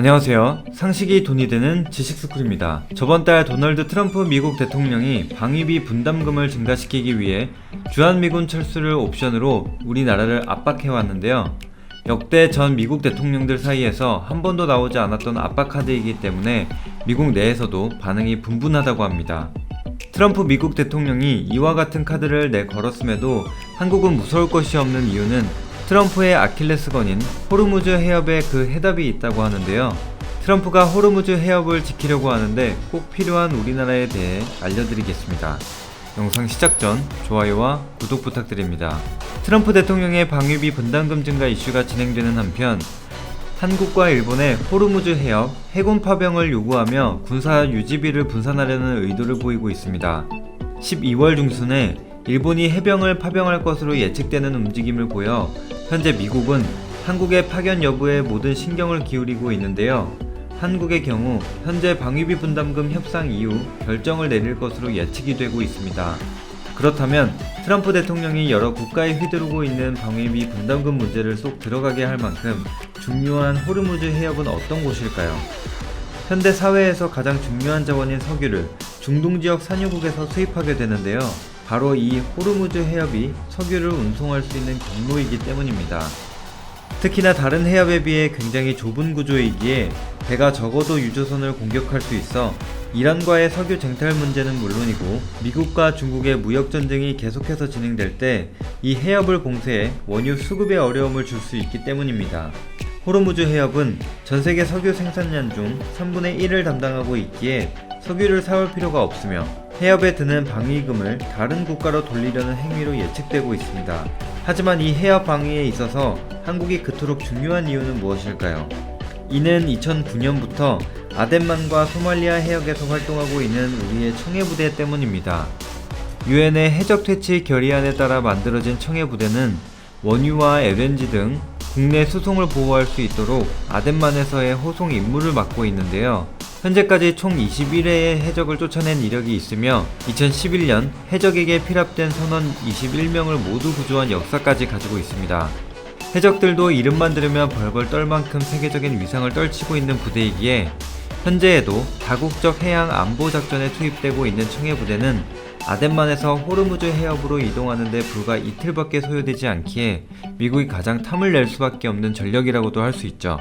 안녕하세요. 상식이 돈이 되는 지식스쿨입니다. 저번 달 도널드 트럼프 미국 대통령이 방위비 분담금을 증가시키기 위해 주한미군 철수를 옵션으로 우리나라를 압박해왔는데요. 역대 전 미국 대통령들 사이에서 한 번도 나오지 않았던 압박카드이기 때문에 미국 내에서도 반응이 분분하다고 합니다. 트럼프 미국 대통령이 이와 같은 카드를 내걸었음에도 한국은 무서울 것이 없는 이유는 트럼프의 아킬레스건인 호르무즈 해협에 그 해답이 있다고 하는데요. 트럼프가 호르무즈 해협을 지키려고 하는데 꼭 필요한 우리나라에 대해 알려드리겠습니다. 영상 시작 전 좋아요와 구독 부탁드립니다. 트럼프 대통령의 방위비 분담금 증가 이슈가 진행되는 한편 한국과 일본의 호르무즈 해협 해군 파병을 요구하며 군사 유지비를 분산하려는 의도를 보이고 있습니다. 12월 중순에 일본이 해병을 파병할 것으로 예측되는 움직임을 보여 현재 미국은 한국의 파견 여부에 모든 신경을 기울이고 있는데요. 한국의 경우 현재 방위비 분담금 협상 이후 결정을 내릴 것으로 예측이 되고 있습니다. 그렇다면 트럼프 대통령이 여러 국가에 휘두르고 있는 방위비 분담금 문제를 쏙 들어가게 할 만큼 중요한 호르무즈 해협은 어떤 곳일까요? 현대 사회에서 가장 중요한 자원인 석유를 중동 지역 산유국에서 수입하게 되는데요. 바로 이 호르무즈 해협이 석유를 운송할 수 있는 경로이기 때문입니다. 특히나 다른 해협에 비해 굉장히 좁은 구조이기에 배가 적어도 유조선을 공격할 수 있어 이란과의 석유 쟁탈 문제는 물론이고 미국과 중국의 무역전쟁이 계속해서 진행될 때 이 해협을 봉쇄해 원유 수급에 어려움을 줄 수 있기 때문입니다. 호르무즈 해협은 전세계 석유 생산량 중 3분의 1을 담당하고 있기에 석유를 사올 필요가 없으며 해협에 드는 방위금을 다른 국가로 돌리려는 행위로 예측되고 있습니다. 하지만 이 해협 방위에 있어서 한국이 그토록 중요한 이유는 무엇일까요? 이는 2009년부터 아덴만과 소말리아 해역에서 활동하고 있는 우리의 청해부대 때문입니다. 유엔의 해적 퇴치 결의안에 따라 만들어진 청해부대는 원유와 LNG 등 국내 수송을 보호할 수 있도록 아덴만에서의 호송 임무를 맡고 있는데요. 현재까지 총 21회의 해적을 쫓아낸 이력이 있으며 2011년 해적에게 피랍된 선원 21명을 모두 구조한 역사까지 가지고 있습니다. 해적들도 이름만 들으면 벌벌 떨 만큼 세계적인 위상을 떨치고 있는 부대이기에 현재에도 다국적 해양 안보 작전에 투입되고 있는 청해부대는 아덴만에서 호르무즈 해협으로 이동하는데 불과 이틀밖에 소요되지 않기에 미국이 가장 탐을 낼 수밖에 없는 전력이라고도 할 수 있죠.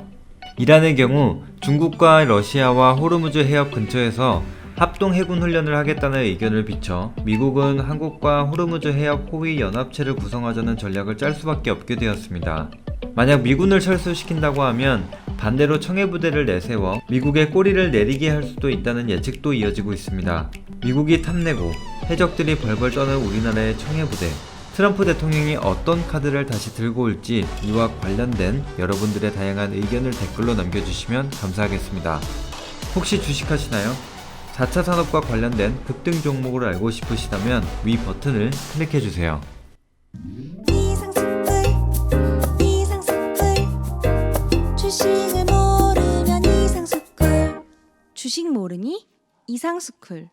이란의 경우 중국과 러시아와 호르무즈 해협 근처에서 합동 해군 훈련을 하겠다는 의견을 비춰 미국은 한국과 호르무즈 해협 호위 연합체를 구성하자는 전략을 짤 수밖에 없게 되었습니다. 만약 미군을 철수시킨다고 하면 반대로 청해부대를 내세워 미국의 꼬리를 내리게 할 수도 있다는 예측도 이어지고 있습니다. 미국이 탐내고 해적들이 벌벌 떠는 우리나라의 청해부대, 트럼프 대통령이 어떤 카드를 다시 들고 올지 이와 관련된 여러분들의 다양한 의견을 댓글로 남겨주시면 감사하겠습니다. 혹시 주식하시나요? 4차 산업과 관련된 급등 종목을 알고 싶으시다면 위 버튼을 클릭해주세요. 주식을 모르면 이상스쿨. 주식 모르니 이상스쿨.